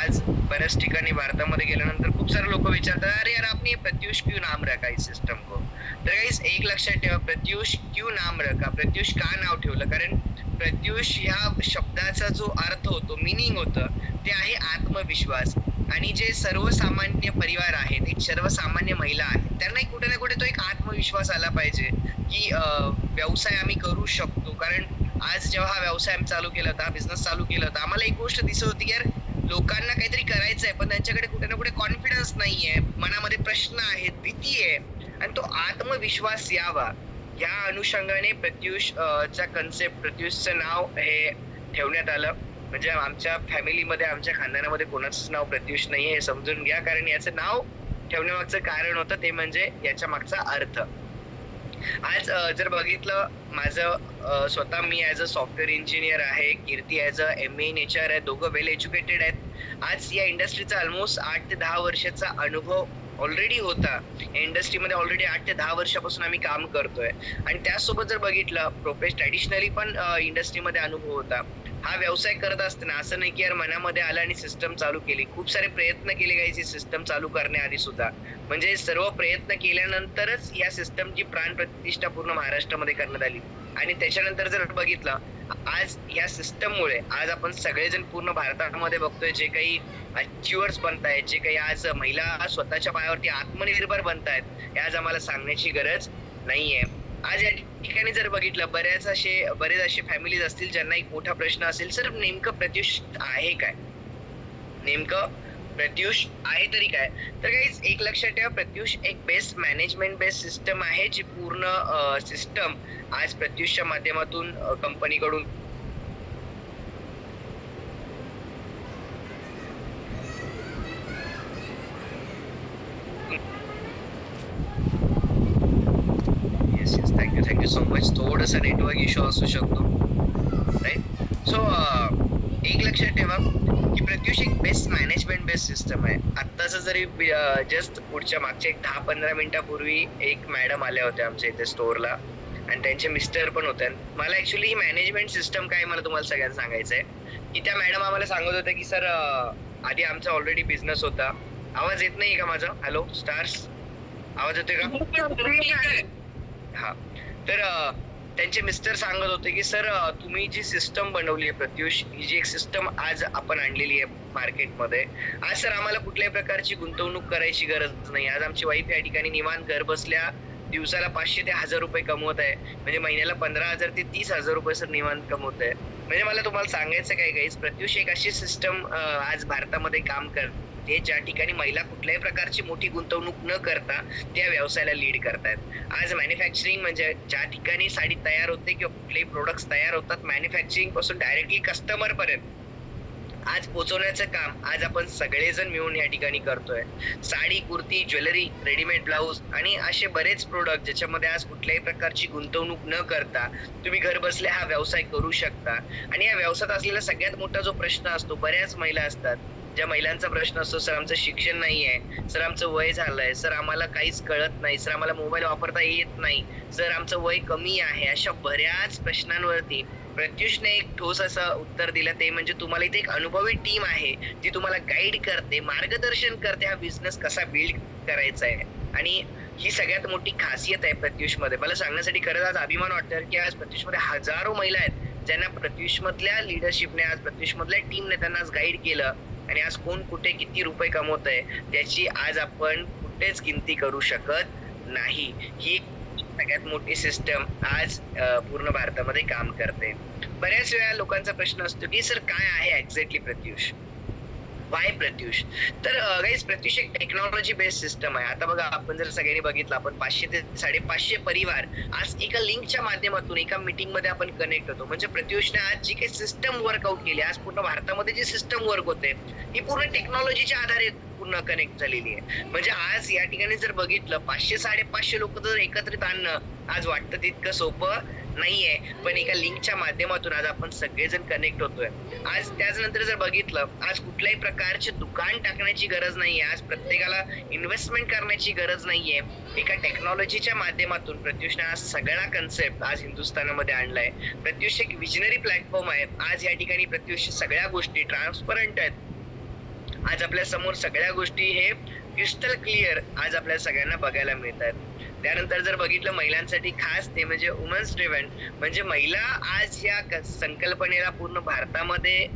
आज बऱ्याच ठिकाणी भारतामध्ये गेल्यानंतर खूप सारे लोक विचारतात, अरे यार आपने प्रत्युष क्यों नाम रखा इस सिस्टम को. तर गाईस एक लक्षात ठेवा, प्रत्युष क्यों नाम रखा, प्रत्युष का नाव ठेवलं, कारण प्रत्युष ह्या शब्दाचा जो अर्थ होतो, मिनिंग होतं, ते आहे आत्मविश्वास. आणि जे सर्वसामान्य परिवार आहेत, एक सर्वसामान्य महिला आहेत, त्यांनाही कुठे ना कुठे तो एक आत्मविश्वास आला पाहिजे, की व्यवसाय आम्ही करू शकतो. कारण आज जेव्हा हा व्यवसाय आम्ही चालू केला होता, हा बिझनेस चालू केला होता, आम्हाला एक गोष्ट दिसत होती, की यार लोकांना काहीतरी करायचंय, पण त्यांच्याकडे कुठे ना कुठे कॉन्फिडन्स नाहीये, मनामध्ये प्रश्न आहेत, भीती आहे, आणि तो आत्मविश्वास यावा या अनुषंगाने प्रत्युष चा कन्सेप्ट, प्रत्युषचं नाव हे ठेवण्यात आलं. म्हणजे आमच्या फॅमिलीमध्ये, आमच्या खानदानामध्ये कोणाचंच नाव प्रत्युष नाहीये हे समजून घ्या, कारण याचं नाव ठेवण्यामागचं कारण होतं ते म्हणजे याच्या मागचा अर्थ. आज जर बघितलं माझं स्वतः मी ॲज अ सॉफ्टवेअर इंजिनियर आहे, Kirti as a MA in HR आहे, दोघं वेल एज्युकेटेड आहेत. आज या इंडस्ट्रीचा ऑलमोस्ट 8 ते 10 वर्षाचा अनुभव ऑलरेडी होता. या इंडस्ट्रीमध्ये ऑलरेडी 8 ते 10 वर्षापासून आम्ही काम करतोय आणि त्याचसोबत जर बघितलं ट्रॅडिशनली पण इंडस्ट्रीमध्ये अनुभव होता. हा व्यवसाय करत असताना असं नाही की यार मनामध्ये आलं आणि सिस्टम चालू केली. खूप सारे प्रयत्न केले गाईज सिस्टम चालू करण्याआधी सुद्धा. म्हणजे सर्व प्रयत्न केल्यानंतरच या सिस्टमची प्राणप्रतिष्ठा पूर्ण महाराष्ट्रामध्ये करण्यात आली. आणि त्याच्यानंतर जर बघितलं, आज या सिस्टममुळे आज आपण सगळेजण पूर्ण भारतामध्ये बघतोय जे काही अचिव्हर्स बनतायत, जे काही आज महिला स्वतःच्या पायावरती आत्मनिर्भर बनतायत, हे आज आम्हाला सांगण्याची गरज नाहीये. आज या ठिकाणी जर बघितलं बरेच असे फॅमिलीज असतील ज्यांना एक मोठा प्रश्न असेल, सर नेमकं प्रत्युष आहे काय? नेमकं प्रत्युष आहे तरी काय? तर गाईज एक लक्षात ठेवा, प्रत्युष एक बेस्ट मॅनेजमेंट बेस्ड सिस्टम आहे, जी पूर्ण सिस्टम आज प्रत्युषच्या माध्यमातून कंपनीकडून yes yes thank you so much. थोडंसं नेटवर्क इश्यू असू शकतो, राईट. सो एक लक्षात ठेवा की प्रत्युष एक बेस्ट मॅनेजमेंट बेस्ड सिस्टम आहे. आत्ताच जरी जस्ट पुढच्या मागच्या एक 10-15 मिनिटापूर्वी एक मॅडम आल्या होत्या आमच्या इथे स्टोअरला आणि त्यांचे मिस्टर पण होते. मला ऍक्च्युली ही मॅनेजमेंट सिस्टम काय मला तुम्हाला सगळ्यांना सांगायचंय, की त्या मॅडम आम्हाला सांगत होत्या की सर आधी आमचा ऑलरेडी बिझनेस होता. आवाज येत नाही का माझा? हॅलो स्टार्स, आवाज येतोय का? हा. तर त्यांचे मिस्टर सांगत होते की सर तुम्ही जी सिस्टम बनवली आहे प्रत्युष, ही जी एक सिस्टम आज आपण आणलेली आहे मार्केटमध्ये, आज सर आम्हाला कुठल्याही प्रकारची गुंतवणूक करायची गरज नाही. आज आमची वाईफ या ठिकाणी निवांत घर बसल्या दिवसाला 500 ते 1000 रुपये कमवत आहे. म्हणजे महिन्याला 15,000 ते 30,000 रुपये सर निवांत कमवत आहे. म्हणजे मला तुम्हाला सांगायचं काय गाईज, प्रत्युष एक अशी सिस्टम आज भारतामध्ये काम करते ज्या ठिकाणी महिला कुठल्याही प्रकारची मोठी गुंतवणूक न करता त्या व्यवसायाला लीड करतायत. आज मॅन्युफॅक्चरिंग म्हणजे ज्या ठिकाणी साडी तयार होते किंवा कुठलेही प्रोडक्ट्स तयार होतात, मॅन्युफॅक्चरिंग पासून डायरेक्टली कस्टमर पर्यंत आज पोहोचवण्याचं काम आज आपण सगळेजण मिळून या ठिकाणी करतोय. Sari, kurti, jewellery, readymade blouse आणि असे बरेच प्रोडक्ट ज्याच्यामध्ये आज कुठल्याही प्रकारची गुंतवणूक न करता तुम्ही घर बसल्या हा व्यवसाय करू शकता. आणि या व्यवसायात असलेला सगळ्यात मोठा जो प्रश्न असतो, बऱ्याच महिला असतात ज्या महिलांचा प्रश्न असतो, सर आमचं शिक्षण नाहीये, सर आमचं वय झालंय, सर आम्हाला काहीच कळत नाही, सर आम्हाला मोबाईल वापरता येत नाही, सर आमचं वय कमी आहे. अशा बऱ्याच प्रश्नांवरती प्रत्युषने एक ठोस असं उत्तर दिलं, ते म्हणजे तुम्हाला इथे एक अनुभवी टीम आहे जी तुम्हाला गाईड करते, मार्गदर्शन करते हा बिझनेस कसा बिल्ड करायचा आहे. आणि ही सगळ्यात मोठी खासियत आहे प्रत्युषमध्ये. मला सांगण्यासाठी खरंच आज अभिमान वाटतो की आज प्रत्युषमध्ये हजारो महिला आहेत ज्यांना प्रत्युषमधल्या लीडरशिपने, आज प्रत्युषमधल्या टीमने त्यांना आज गाईड केलं आणि आज कोण कुठे किती रुपये कमवत आहे त्याची आज आपण कुठेच गिनती करू शकत नाही. ही सगळ्यात मोठी सिस्टम आज पूर्ण भारतामध्ये काम करते. बऱ्याच वेळा लोकांचा प्रश्न असतो की सर काय आहे एक्झॅक्टली प्रत्युष, वाय प्रत्युष? तर गाईज प्रत्युष एक टेक्नॉलॉजी बेस्ड सिस्टम आहे. आता बघा आपण जर सगळ्यांनी बघितलं, आपण 500 ते 550 परिवार आज एका लिंकच्या माध्यमातून एका मीटिंग मध्ये आपण कनेक्ट होतो. म्हणजे प्रत्युषने आज जी काही सिस्टम वर्कआउट केली, आज पूर्ण भारतामध्ये जी सिस्टम वर्क होते ही पूर्ण टेक्नॉलॉजीच्या आधारे पूर्ण कनेक्ट झालेली आहे. म्हणजे आज या ठिकाणी जर बघितलं 500-550 लोक जर एकत्रित आणणं आज वाटतं तितकं सोपं नाहीये, पण एका लिंकच्या माध्यमातून आज आपण सगळेजण कनेक्ट होतोय. आज त्याच्यानंतर जर बघितलं, आज कुठल्याही प्रकारचे दुकान टाकण्याची गरज नाहीये, आज प्रत्येकाला इन्व्हेस्टमेंट करण्याची गरज नाहीये. एका टेक्नॉलॉजीच्या माध्यमातून प्रत्युषने आज सगळा कन्सेप्ट आज हिंदुस्थानामध्ये आणलाय. प्रत्युष एक विजनरी प्लॅटफॉर्म आहे. आज या ठिकाणी प्रत्युष सगळ्या गोष्टी ट्रान्सपरंट आहेत. आज आपल्या समोर सगळ्या गोष्टी हे क्रिस्टल क्लिअर आज आपल्या सगळ्यांना बघायला मिळतात. त्यानंतर जर बघितलं महिलांसाठी खास ते म्हणजे वुमन्स ड्रिव्हन म्हणजे महिला आज या संकल्पनेला पूर्ण भारतामध्ये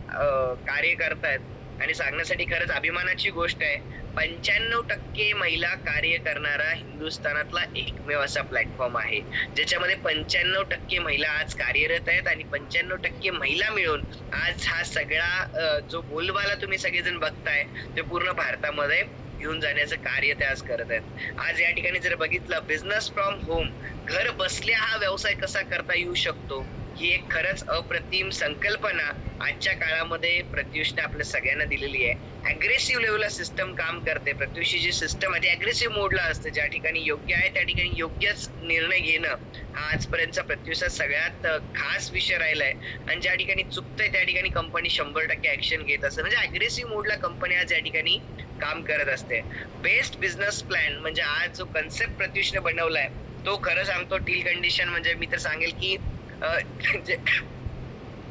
कार्य करतायत आणि सांगण्यासाठी खरंच अभिमानाची गोष्ट आहे. 95% महिला कार्य करणारा हिंदुस्थानातला एकमेव असा प्लॅटफॉर्म आहे, ज्याच्यामध्ये 95% महिला आज कार्यरत आहेत आणि 95% महिला मिळून आज हा सगळा जो बोलबाला तुम्ही सगळेजण बघताय, ते पूर्ण भारतामध्ये घेऊन जाण्याचं कार्य ते आज करत आहेत. आज या ठिकाणी जर बघितलं बिझनेस फ्रॉम होम, घर बसल्या हा व्यवसाय कसा करता येऊ शकतो, ही एक खरंच अप्रतिम संकल्पना आजच्या काळामध्ये प्रत्युषने आपल्या सगळ्यांना दिलेली आहे. अग्रेसिव्ह लेवलला सिस्टम काम करते. प्रत्युषची जी सिस्टम आहे ती अग्रेसिव्ह मोडला असते. ज्या ठिकाणी योग्य आहे त्या ठिकाणी योग्यच निर्णय घेणं हा आजपर्यंतचा प्रत्युषचा सगळ्यात खास विषय राहिलाय. आणि ज्या ठिकाणी चुकतंय त्या ठिकाणी कंपनी 100% ऍक्शन घेत असते. म्हणजे अग्रेसिव्ह मोडला कंपनी आज या ठिकाणी काम करत असते. बेस्ट बिझनेस प्लॅन म्हणजे आज जो कन्सेप्ट प्रत्युषने बनवलाय तो खरं सांगतो टील कंडिशन म्हणजे मी तर सांगेल की जे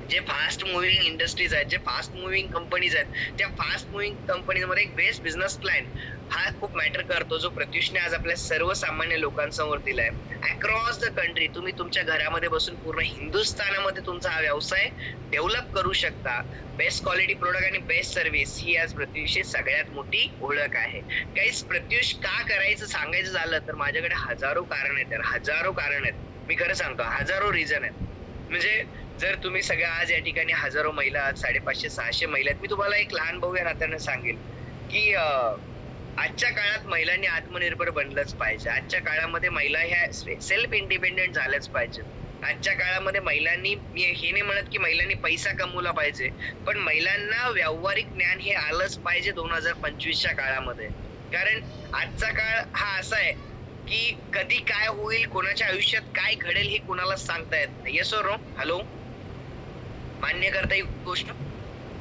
जे फास्ट मुव्हिंग इंडस्ट्रीज आहेत, जे फास्ट मुव्हिंग कंपनीज आहेत, त्या फास्ट मुव्हिंग कंपनीमध्ये एक बेस्ट बिझनेस प्लॅन हा खूप मॅटर करतो, जो प्रत्युषने आज आपल्या सर्वसामान्य लोकांसमोर दिलाय. अक्रॉस द कंट्री तुम्ही तुमच्या घरामध्ये बसून पूर्ण हिंदुस्थानामध्ये तुमचा हा व्यवसाय डेव्हलप करू शकता. बेस्ट क्वालिटी प्रोडक्ट आणि बेस्ट सर्व्हिस ही आज प्रत्युषची सगळ्यात मोठी ओळख आहे. काहीच प्रत्युष का करायचं सांगायचं झालं तर माझ्याकडे हजारो कारण आहेत, हजारो कारण आहेत. मी खरं सांगतो हजारो रिझन आहेत. म्हणजे जर तुम्ही सगळ्या आज या ठिकाणी हजारो महिला आज 550-600 महिला आहेत. मी तुम्हाला एक लहान भाऊ या नात्याने सांगेल की आजच्या काळात महिलांनी आत्मनिर्भर बनलंच पाहिजे. आजच्या काळामध्ये महिला ह्या सेल्फ इंडिपेंडेंट झाल्याच पाहिजेत. आजच्या काळामध्ये महिलांनी, मी हे नाही म्हणत की महिलांनी पैसा कमवला पाहिजे, पण महिलांना व्यावहारिक ज्ञान हे आलंच पाहिजे 2025च्या काळामध्ये. कारण आजचा काळ हा असा आहे की कधी काय होईल, कोणाच्या आयुष्यात काय घडेल हे कोणालाच सांगता येत नाही. Yes or no? हॅलो, मान्य करता ही गोष्ट?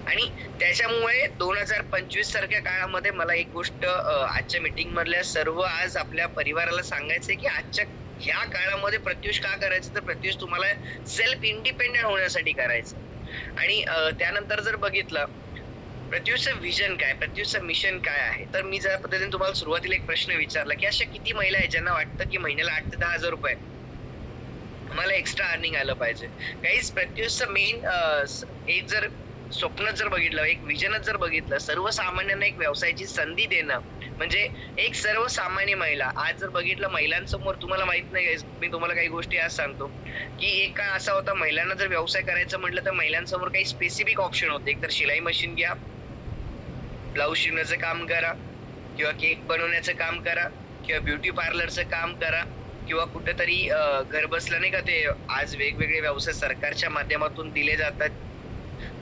आणि त्याच्यामुळे 2025 सारख्या काळामध्ये मला एक गोष्ट आजच्या मीटिंग मधल्या सर्व आज आपल्या परिवाराला सांगायचंय की आजच्या ह्या काळामध्ये प्रत्युष का करायचं, तर प्रत्युष तुम्हाला सेल्फ इंडिपेंडेंट होण्यासाठी करायचं. आणि त्यानंतर जर बघितलं प्रत्युषचं विजन काय, प्रत्युषचं मिशन काय आहे, तर मी ज्या पद्धतीने तुम्हाला सुरुवातीला एक प्रश्न विचारला की अशा किती महिला आहेत ज्यांना वाटतं की महिन्याला 8 ते 10 हजार रुपये मला एक्स्ट्रा अर्निंग आलं पाहिजे. काहीच प्रत्युषचं मेन एक जर स्वप्न जर बघितलं, एक विजनच जर बघितलं, सर्वसामान्यांना एक व्यवसायाची संधी देणं म्हणजे एक सर्वसामान्य महिला आज जर बघितलं महिलांसमोर, तुम्हाला माहित नाही मी तुम्हाला काही गोष्टी आज सांगतो की एक काळ असा होता महिलांना जर व्यवसाय करायचं म्हटलं तर महिलांसमोर काही स्पेसिफिक ऑप्शन होते. एक तर शिलाई मशीन घ्या, ब्लाऊज शिवण्याचं काम करा, किंवा केक बनवण्याचं काम करा, किंवा ब्युटी पार्लरचं काम करा, किंवा कुठेतरी घर बसल्या नाही का ते आज वेगवेगळे व्यवसाय सरकारच्या माध्यमातून दिले जातात.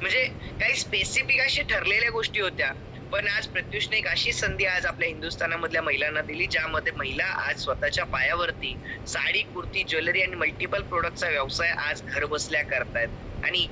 म्हणजे काही स्पेसिफिक अशा ठरलेल्या गोष्टी होत्या. पण आज प्रत्युषने एक अशी संधी आज आपल्या हिंदुस्थानामधल्या महिलांना दिली, ज्यामध्ये महिला आज स्वतःच्या पायावरती साडी, कुर्ती, ज्वेलरी आणि मल्टिपल प्रोडक्टचा व्यवसाय आज घर बसल्या करतायत. आणि